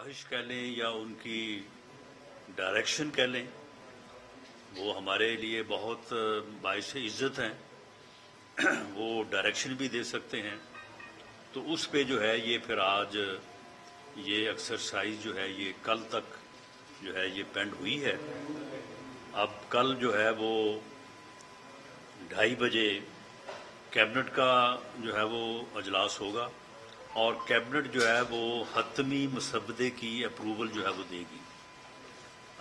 خواہش کہہ لیں یا ان کی ڈائریکشن کہہ لیں، وہ ہمارے لیے بہت باعث عزت ہیں۔ وہ ڈائریکشن بھی دے سکتے ہیں، تو اس پہ جو ہے یہ پھر آج یہ ایکسرسائز جو ہے یہ کل تک جو ہے یہ پینڈ ہوئی ہے۔ اب کل جو ہے وہ 2:30 بجے کیبنٹ کا جو ہے وہ اجلاس ہوگا، اور کیبنٹ جو ہے وہ حتمی مسودے کی اپروول جو ہے وہ دے گی۔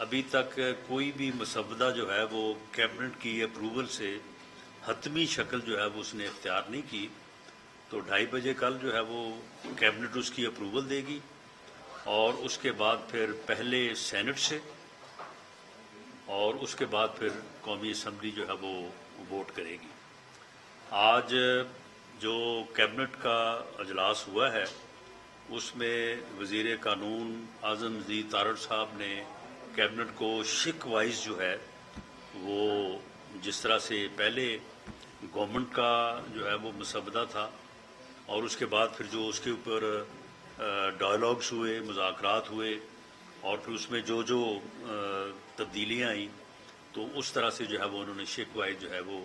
ابھی تک کوئی بھی مسودہ جو ہے وہ کیبنٹ کی اپروول سے حتمی شکل جو ہے وہ اس نے اختیار نہیں کی، تو 2:30 بجے کل جو ہے وہ کیبنٹ اس کی اپروول دے گی، اور اس کے بعد پھر پہلے سینٹ سے اور اس کے بعد پھر قومی اسمبلی جو ہے وہ ووٹ کرے گی۔ آج جو کیبنٹ کا اجلاس ہوا ہے اس میں وزیر قانون اعظم جدید طارڑ صاحب نے کیبنٹ کو شک وائز جو ہے وہ جس طرح سے پہلے گورنمنٹ کا جو ہے وہ مسودہ تھا، اور اس کے بعد پھر جو اس کے اوپر ڈائلاگس ہوئے، مذاکرات ہوئے، اور پھر اس میں جو تبدیلیاں آئیں، تو اس طرح سے جو ہے وہ انہوں نے شک وائز جو ہے وہ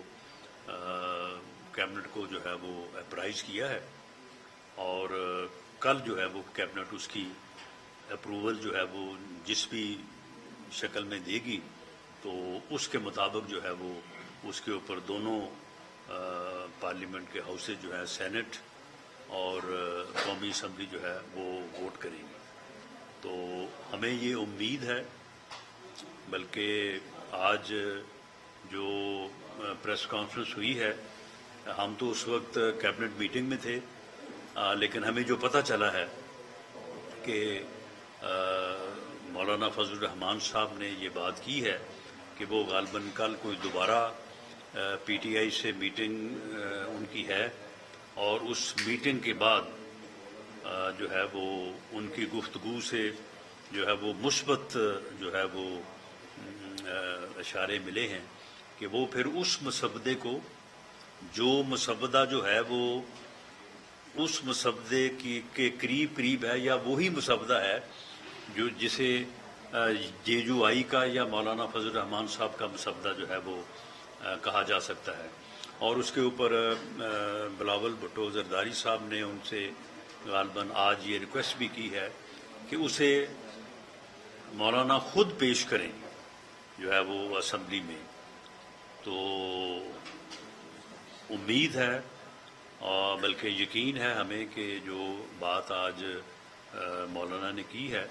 کیبنٹ کو جو ہے وہ اپرائز کیا ہے، اور کل جو ہے وہ کیبنٹ اس کی اپروول جو ہے وہ جس بھی شکل میں دے گی، تو اس کے مطابق جو ہے وہ اس کے اوپر دونوں پارلیمنٹ کے ہاؤسز جو ہے سینٹ اور قومی اسمبلی جو ہے وہ ووٹ کریں گی۔ تو ہمیں یہ امید ہے، بلکہ آج جو پریس کانفرنس ہوئی ہے، ہم تو اس وقت کیبنٹ میٹنگ میں تھے، لیکن ہمیں جو پتہ چلا ہے کہ مولانا فضل الرحمان صاحب نے یہ بات کی ہے کہ وہ غالباً کل کوئی دوبارہ پی ٹی آئی سے میٹنگ ان کی ہے، اور اس میٹنگ کے بعد جو ہے وہ ان کی گفتگو سے جو ہے وہ مثبت جو ہے وہ اشارے ملے ہیں کہ وہ پھر اس مسودے کو، جو مسودہ جو ہے وہ اس مسودے کے قریب قریب ہے، یا وہی مسودہ ہے جو جسے جے جو آئی کا یا مولانا فضل الرحمان صاحب کا مسودہ جو ہے وہ کہا جا سکتا ہے، اور اس کے اوپر بلاول بھٹو زرداری صاحب نے ان سے غالباً آج یہ ریکویسٹ بھی کی ہے کہ اسے مولانا خود پیش کریں جو ہے وہ اسمبلی میں۔ تو امید ہے، اور بلکہ یقین ہے ہمیں کہ جو بات آج مولانا نے کی ہے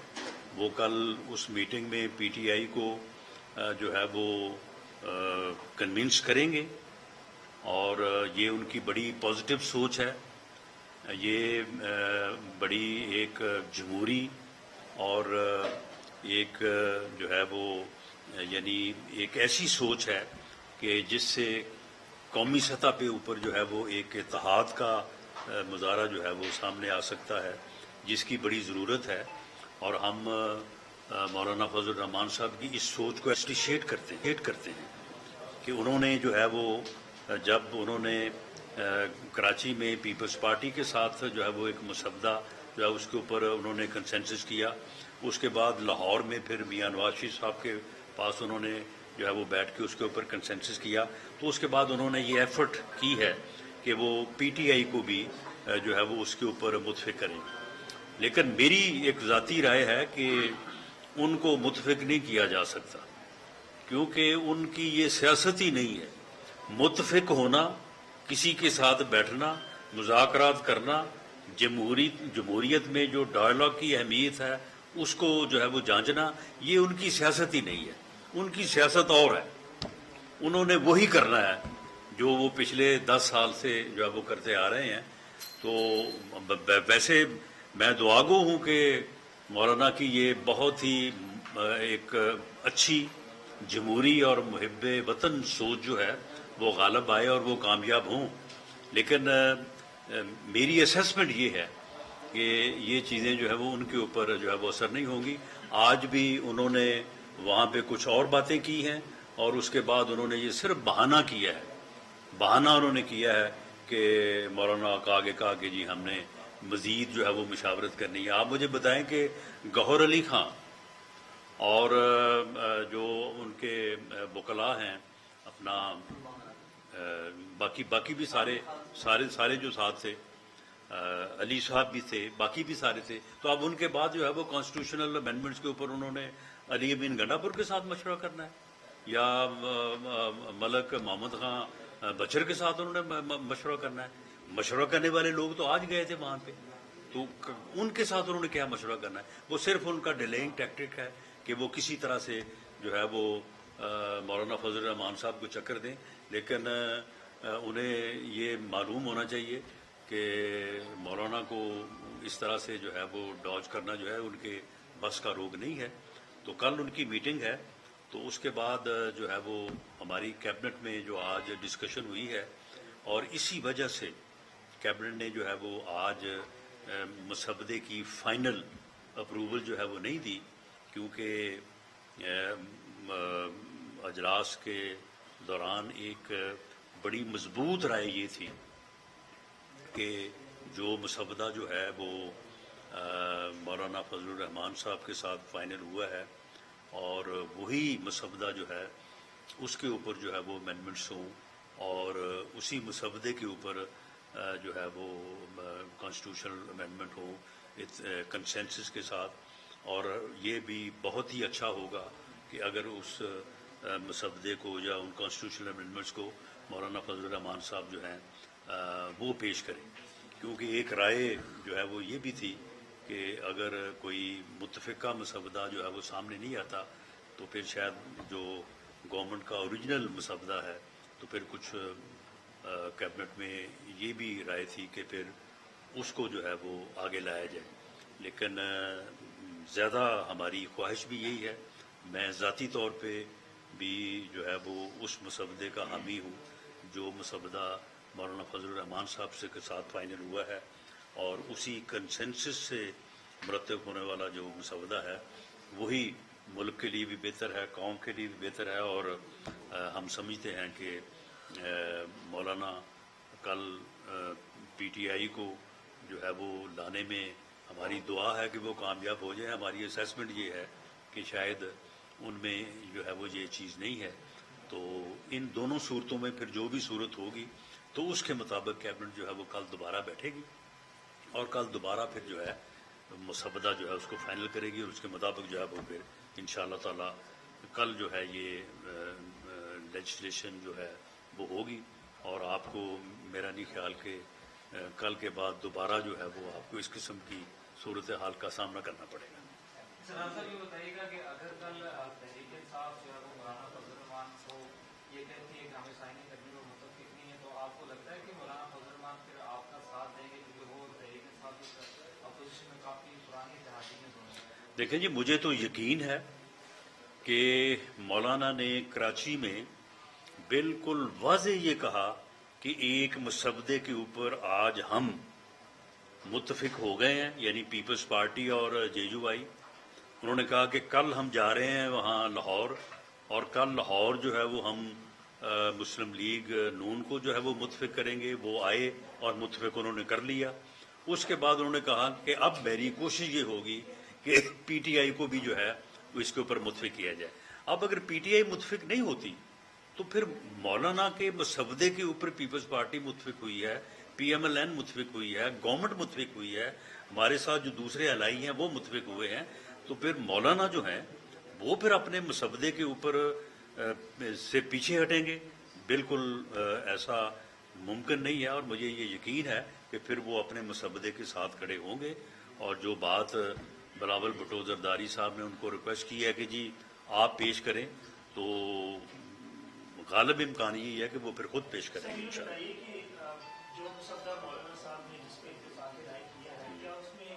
وہ کل اس میٹنگ میں پی ٹی آئی کو جو ہے وہ کنونس کریں گے، اور یہ ان کی بڑی پازیٹیو سوچ ہے، یہ بڑی ایک جمہوری اور ایک جو ہے وہ یعنی ایک ایسی سوچ ہے کہ جس سے قومی سطح پہ اوپر جو ہے وہ ایک اتحاد کا مظاہرہ جو ہے وہ سامنے آ سکتا ہے، جس کی بڑی ضرورت ہے، اور ہم مولانا فضل الرحمان صاحب کی اس سوچ کو اپریشیٹ کرتے ہیں کہ انہوں نے جو ہے وہ جب انہوں نے کراچی میں پیپلز پارٹی کے ساتھ جو ہے وہ ایک مسودہ جو ہے اس کے اوپر انہوں نے کنسنسس کیا، اس کے بعد لاہور میں پھر میاں نواز شریف صاحب کے پاس انہوں نے جو ہے وہ بیٹھ کے اس کے اوپر کنسنسس کیا، تو اس کے بعد انہوں نے یہ ایفرٹ کی ہے کہ وہ پی ٹی آئی کو بھی جو ہے وہ اس کے اوپر متفق کریں۔ لیکن میری ایک ذاتی رائے ہے کہ ان کو متفق نہیں کیا جا سکتا، کیونکہ ان کی یہ سیاست ہی نہیں ہے۔ متفق ہونا، کسی کے ساتھ بیٹھنا، مذاکرات کرنا، جمہوریت میں جو ڈائلاگ کی اہمیت ہے اس کو جو ہے وہ جانچنا، یہ ان کی سیاست ہی نہیں ہے۔ ان کی سیاست اور ہے، انہوں نے وہی کرنا ہے جو وہ پچھلے 10 سال سے جو ہے وہ کرتے آ رہے ہیں۔ تو ویسے میں دعاگو ہوں کہ مولانا کی یہ بہت ہی ایک اچھی جمہوری اور محب وطن سوچ جو ہے وہ غالب آئے اور وہ کامیاب ہوں، لیکن میری اسیسمنٹ یہ ہے کہ یہ چیزیں جو ہے وہ ان کے اوپر جو ہے وہ اثر نہیں ہوں گی۔ آج بھی انہوں نے وہاں پہ کچھ اور باتیں کی ہیں، اور اس کے بعد انہوں نے یہ صرف بہانہ کیا ہے، بہانہ انہوں نے کیا ہے کہ مولانا کا آگے کہا کہ جی ہم نے مزید جو ہے وہ مشاورت کرنی ہے. آپ مجھے بتائیں کہ گوہر علی خان اور جو ان کے وکلاء ہیں اپنا باقی بھی سارے جو ساتھ تھے، علی صاحب بھی تھے، باقی بھی سارے تھے، تو اب ان کے بعد جو ہے وہ کانسٹیٹیوشنل امینڈمنٹس کے اوپر انہوں نے علی امین گنڈا پور کے ساتھ مشورہ کرنا ہے یا ملک محمد خان بچر کے ساتھ انہوں نے مشورہ کرنا ہے. مشورہ کرنے والے لوگ تو آج گئے تھے وہاں پہ، تو ان کے ساتھ انہوں نے کیا مشورہ کرنا ہے؟ وہ صرف ان کا ڈیلینگ ٹیکٹک ہے کہ وہ کسی طرح سے جو ہے وہ مولانا فضل الرحمان صاحب کو چکر دیں، لیکن انہیں یہ معلوم ہونا چاہیے کہ مولانا کو اس طرح سے جو ہے وہ ڈاج کرنا جو ہے ان کے بس کا روگ نہیں ہے. تو کل ان کی میٹنگ ہے، تو اس کے بعد جو ہے وہ ہماری کیبنٹ میں جو آج ڈسکشن ہوئی ہے، اور اسی وجہ سے کیبنٹ نے جو ہے وہ آج مسودے کی فائنل اپروول جو ہے وہ نہیں دی، کیونکہ اجلاس کے دوران ایک بڑی مضبوط رائے یہ تھی کہ جو مسودہ جو ہے وہ مولانا فضل الرحمان صاحب کے ساتھ فائنل ہوا ہے، اور وہی مسودہ جو ہے اس کے اوپر جو ہے وہ امینڈمنٹس ہوں، اور اسی مسودے کے اوپر جو ہے وہ کانسٹیٹیوشنل امینڈمنٹ ہو کنسنسس کے ساتھ. اور یہ بھی بہت ہی اچھا ہوگا کہ اگر اس مسودے کو یا ان کانسٹیٹیوشنل امینڈمنٹس کو مولانا فضل الرحمان صاحب جو ہیں وہ پیش کریں، کیونکہ ایک رائے جو ہے وہ یہ بھی تھی کہ اگر کوئی متفقہ مسودہ جو ہے وہ سامنے نہیں آتا تو پھر شاید جو گورنمنٹ کا اوریجنل مسودہ ہے تو پھر کچھ کیبنٹ میں یہ بھی رائے تھی کہ پھر اس کو جو ہے وہ آگے لایا جائے. لیکن زیادہ ہماری خواہش بھی یہی ہے، میں ذاتی طور پہ بھی جو ہے وہ اس مسودے کا حامی ہوں جو مسودہ مولانا فضل الرحمان صاحب سے کے ساتھ فائنل ہوا ہے، اور اسی کنسنسس سے مرتب ہونے والا جو مسودہ ہے وہی ملک کے لیے بھی بہتر ہے، قوم کے لیے بھی بہتر ہے. اور ہم سمجھتے ہیں کہ مولانا کل پی ٹی آئی کو جو ہے وہ لانے میں ہماری دعا ہے کہ وہ کامیاب ہو جائیں. ہماری اسیسمنٹ یہ ہے کہ شاید ان میں جو ہے وہ یہ چیز نہیں ہے. تو ان دونوں صورتوں میں پھر جو بھی صورت ہوگی تو اس کے مطابق کیبنٹ جو ہے وہ کل دوبارہ بیٹھے گی، اور کل دوبارہ پھر جو ہے مسودہ جو ہے اس کو فائنل کرے گی، اور اس کے مطابق جو ہے وہ پھر انشاءاللہ تعالی کل جو ہے یہ لیجسلیشن جو ہے وہ ہوگی. اور آپ کو میرا نہیں خیال کہ کل کے بعد دوبارہ جو ہے وہ آپ کو اس قسم کی صورتحال کا سامنا کرنا پڑے گا. سر یہ بتائیے گا کہ اگر کل تحریک انصاف جو ہے وہ مولانا فضل الرحمان کو یہ کہتی ہے کہ ہمیں سائننگ کرنے میں متفق نہیں ہے، تو آپ کو لگتا ہے کہ مولانا فضل الرحمان پھر آپ کا ساتھ دیں گے، کیونکہ وہ تحریک انصاف اپوزیشن میں کافی پرانی اتحادی میں دونوں؟ دیکھیں جی، مجھے تو یقین ہے کہ مولانا نے کراچی میں بالکل واضح یہ کہا کہ ایک مسودے کے اوپر آج ہم متفق ہو گئے ہیں، یعنی پیپلز پارٹی اور جے یو آئی. انہوں نے کہا کہ کل ہم جا رہے ہیں وہاں لاہور، اور کل لاہور جو ہے وہ ہم مسلم لیگ نون کو جو ہے وہ متفق کریں گے. وہ آئے اور متفق انہوں نے کر لیا. اس کے بعد انہوں نے کہا کہ اب میری کوشش یہ ہوگی کہ پی ٹی آئی کو بھی جو ہے وہ اس کے اوپر متفق کیا جائے. اب اگر پی ٹی آئی متفق نہیں ہوتی تو پھر مولانا کے مسودے کے اوپر پیپلز پارٹی متفق ہوئی ہے، پی ایم ایل این متفق ہوئی ہے، گورنمنٹ متفق ہوئی ہے، ہمارے ساتھ جو دوسرے الائی ہیں وہ متفق ہوئے ہیں. تو پھر مولانا جو ہیں وہ پھر اپنے مسودے کے اوپر سے پیچھے ہٹیں گے؟ بالکل ایسا ممکن نہیں ہے. اور مجھے یہ یقین ہے کہ پھر وہ اپنے مسودے کے ساتھ کھڑے ہوں گے. اور جو بات بلاول بھٹو زرداری صاحب نے ان کو ریکویسٹ کی ہے کہ جی آپ پیش کریں، تو غالب امکان یہ ہے کہ وہ پھر خود پیش کریں گے انشاءاللہ. جو مسودہ مولانا صاحب نے جس پہ اتفاق رائے کیا ہے، کیا اس میں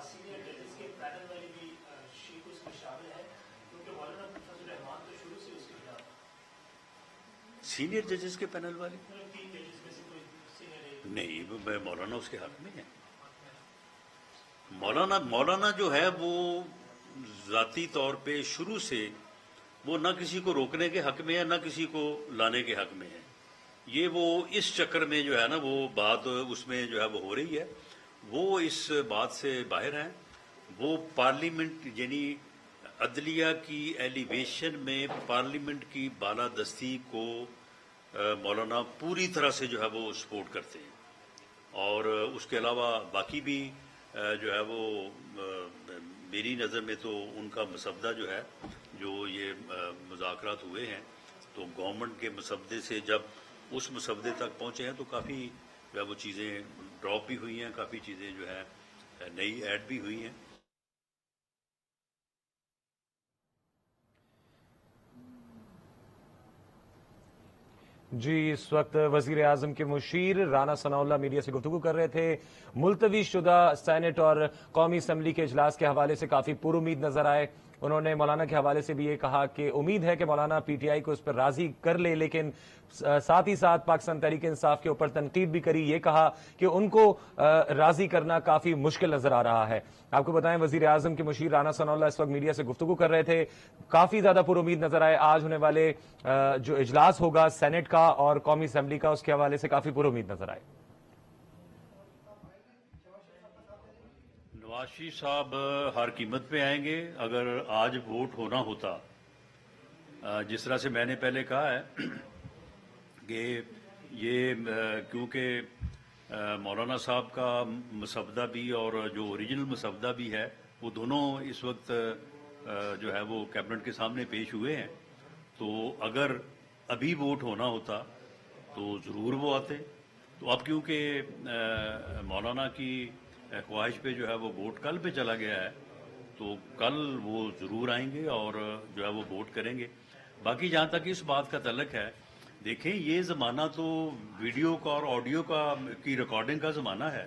سینئر ججز کے پینل والی بھی شیٹ اس میں شامل ہے؟ کیونکہ مولانا فضل الرحمان تو شروع سے اس کے خلاف. سینئر ججز کے پینل والی 3 ججز میں سے کوئی سینئر نہیں، مولانا اس کے حق میں ہے. مولانا جو ہے وہ ذاتی طور پہ شروع سے وہ نہ کسی کو روکنے کے حق میں ہے نہ کسی کو لانے کے حق میں ہے. یہ وہ اس چکر میں جو ہے نا وہ بات اس میں جو ہے وہ ہو رہی ہے. وہ اس بات سے باہر ہیں. وہ پارلیمنٹ یعنی عدلیہ کی ایلیویشن میں پارلیمنٹ کی بالادستی کو مولانا پوری طرح سے جو ہے وہ سپورٹ کرتے ہیں. اور اس کے علاوہ باقی بھی جو ہے وہ میری نظر میں تو ان کا مسودہ جو ہے جو یہ مذاکرات ہوئے ہیں تو گورنمنٹ کے مسودے سے جب اس مسودے تک پہنچے ہیں تو کافی جو ہے وہ چیزیں ڈراپ بھی ہوئی ہیں, کافی چیزیں جو ہے نئی ایڈ بھی ہوئی ہیں. جی اس وقت وزیر اعظم کے مشیر رانا ثناء اللہ میڈیا سے گفتگو کر رہے تھے. ملتوی شدہ سینٹ اور قومی اسمبلی کے اجلاس کے حوالے سے کافی پر امید نظر آئے. انہوں نے مولانا کے حوالے سے بھی یہ کہا کہ امید ہے کہ مولانا پی ٹی آئی کو اس پر راضی کر لے, لیکن ساتھ ہی ساتھ پاکستان تحریک انصاف کے اوپر تنقید بھی کری. یہ کہا کہ ان کو راضی کرنا کافی مشکل نظر آ رہا ہے. آپ کو بتائیں وزیر اعظم کے مشیر رانا ثناء اللہ اس وقت میڈیا سے گفتگو کر رہے تھے. کافی زیادہ پر امید نظر آئے. آج ہونے والے جو اجلاس ہوگا سینٹ کا اور قومی اسمبلی کا اس کے حوالے سے کافی پر امید نظر آئے. نواز شریف صاحب ہر قیمت پہ آئیں گے. اگر آج ووٹ ہونا ہوتا, جس طرح سے میں نے پہلے کہا ہے کہ یہ کیونکہ مولانا صاحب کا مسودہ بھی اور جو اوریجنل مسودہ بھی ہے وہ دونوں اس وقت جو ہے وہ کیبنٹ کے سامنے پیش ہوئے ہیں, تو اگر ابھی ووٹ ہونا ہوتا تو ضرور وہ آتے. تو اب کیونکہ مولانا کی خواہش پہ جو ہے وہ ووٹ کل پہ چلا گیا ہے تو کل وہ ضرور آئیں گے اور جو ہے وہ ووٹ کریں گے. باقی جہاں تک اس بات کا تعلق ہے, دیکھیں یہ زمانہ تو ویڈیو کا اور آڈیو کی ریکارڈنگ کا زمانہ ہے.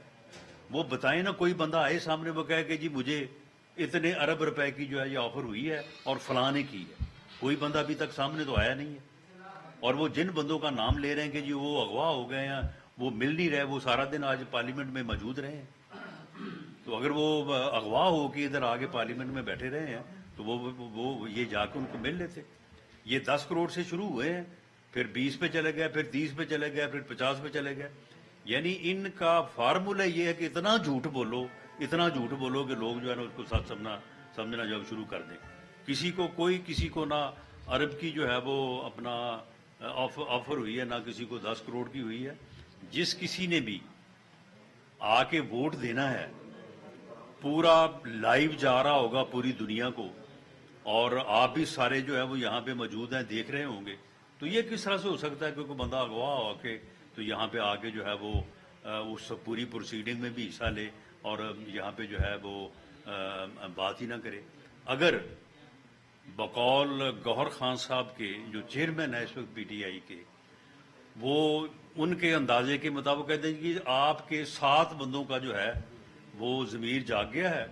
وہ بتائیں نا, کوئی بندہ آئے سامنے وہ کہے کہ جی مجھے اتنے ارب روپے کی جو ہے یہ آفر ہوئی ہے اور فلاں نے کی ہے. کوئی بندہ ابھی تک سامنے تو آیا نہیں ہے. اور وہ جن بندوں کا نام لے رہے ہیں کہ جی وہ اغوا ہو گئے ہیں, وہ مل نہیں رہے, وہ سارا دن آج پارلیمنٹ میں موجود رہے ہیں. تو اگر وہ اغوا ہو کے ادھر آگے پارلیمنٹ میں بیٹھے رہے ہیں تو وہ یہ جا کے ان کو مل لیتے. یہ 10 کروڑ سے شروع ہوئے ہیں, پھر 20 پہ چلے گئے, پھر 30 پہ چلے گئے, پھر 50 پہ چلے گئے. یعنی ان کا فارمولہ یہ ہے کہ اتنا جھوٹ بولو کہ لوگ جو ہے نا اس کو سچ سمجھنا جب شروع کر دیں. کسی کو نہ عرب کی جو ہے وہ اپنا آفر ہوئی ہے, نہ کسی کو 10 کروڑ کی ہوئی ہے. جس کسی نے بھی آ کے ووٹ دینا ہے, پورا لائیو جا رہا ہوگا پوری دنیا کو, اور آپ بھی سارے جو ہے وہ یہاں پہ موجود ہیں, دیکھ رہے ہوں گے. تو یہ کس طرح سے ہو سکتا ہے کہ کوئی بندہ اغوا ہو کے تو یہاں پہ آ کے جو ہے وہ اس پوری پروسیڈنگ میں بھی حصہ لے اور یہاں پہ جو ہے وہ بات ہی نہ کرے. اگر بقول گوہر خان صاحب کے جو چیئرمین ہے اس وقت پی ٹی آئی کے, وہ ان کے اندازے کے مطابق کہتے ہیں کہ آپ کے 7 بندوں کا جو ہے وہ ضمیر جاگ گیا ہے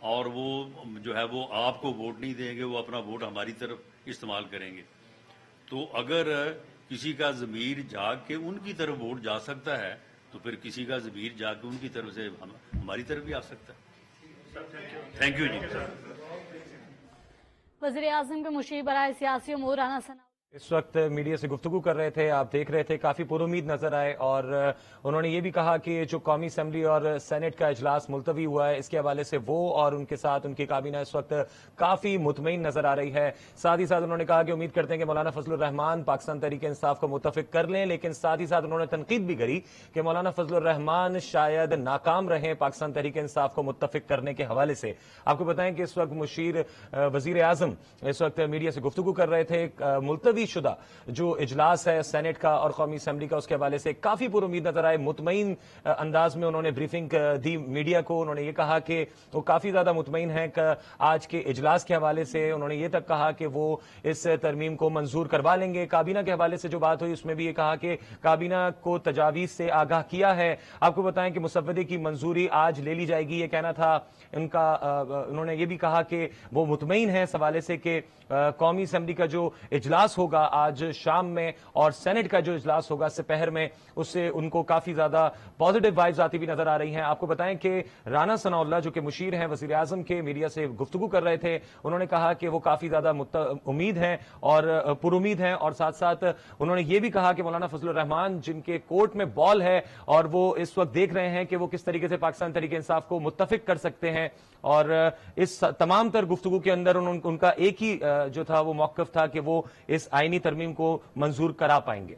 اور وہ جو ہے وہ آپ کو ووٹ نہیں دیں گے, وہ اپنا ووٹ ہماری طرف استعمال کریں گے. تو اگر کسی کا ضمیر جاگ کے ان کی طرف ووٹ جا سکتا ہے تو پھر کسی کا ضمیر جاگ کے ان کی طرف سے ہماری طرف بھی آ سکتا ہے. تھینک یو جی. وزیر اعظم کے مشیر برائے سیاسی امور رانا ثناء اس وقت میڈیا سے گفتگو کر رہے تھے. آپ دیکھ رہے تھے کافی پر امید نظر آئے, اور انہوں نے یہ بھی کہا کہ جو قومی اسمبلی اور سینٹ کا اجلاس ملتوی ہوا ہے اس کے حوالے سے وہ اور ان کے ساتھ ان کی کابینہ اس وقت کافی مطمئن نظر آ رہی ہے. ساتھ ہی ساتھ انہوں نے کہا کہ امید کرتے ہیں کہ مولانا فضل الرحمان پاکستان تحریک انصاف کو متفق کر لیں, لیکن ساتھ ہی ساتھ انہوں نے تنقید بھی کری کہ مولانا فضل الرحمان شاید ناکام رہیں پاکستان تحریک انصاف کو متفق کرنے کے حوالے سے. آپ کو بتائیں کہ اس وقت وزیر اعظم اس وقت میڈیا سے گفتگو کر رہے تھے. ملتوی شدہ جو اجلاس ہے سینٹ کا اور قومی اسمبلی کا اس کے حوالے سے کافی پر امید نظر آئے. مطمئن انداز میں انہوں نے بریفنگ دی میڈیا کو. انہوں نے یہ کہا کہ وہ کافی زیادہ مطمئن ہیں کہ آج کے اجلاس کے حوالے سے. انہوں نے یہ تک کہا کہ وہ اس ترمیم کو منظور کروا لیں گے. کابینہ کے حوالے سے جو بات ہوئی اس میں بھی یہ کہا کہ کابینہ کو تجاویز سے آگاہ کیا ہے. آپ کو بتائیں کہ مسودے کی منظوری آج لے لی جائے گی, یہ کہنا تھا ان کا. انہوں نے یہ بھی کہا کہ وہ مطمئن ہیں اس حوالے سے کہ قومی اسمبلی کا جو اجلاس ہوگا ہوگا آج شام میں اور سینٹ کا جو اجلاس ہوگا سپہر میں، اس سے ان کو کافی زیادہ پازیٹیو وائبز آتی بھی نظر آ رہی ہیں۔ آپ کو بتائیں کہ رانا ثناء اللہ جو کہ مشیر ہیں وزیر اعظم کے، میڈیا سے گفتگو کر رہے تھے، انہوں نے کہا کہ وہ کافی زیادہ امید ہیں اور پر امید ہیں، اور ساتھ ساتھ انہوں نے یہ بھی کہا کہ مولانا فضل الرحمان جن کے کورٹ میں بال ہے اور وہ اس وقت دیکھ رہے ہیں کہ وہ کس طریقے سے پاکستان تحریک انصاف کو متفق کر سکتے ہیں، اور اس تمام تر گفتگو کے اندر ان کا ایک ہی جو تھا وہ موقف تھا کہ وہ اس آئینی ترمیم کو منظور کرا پائیں گے۔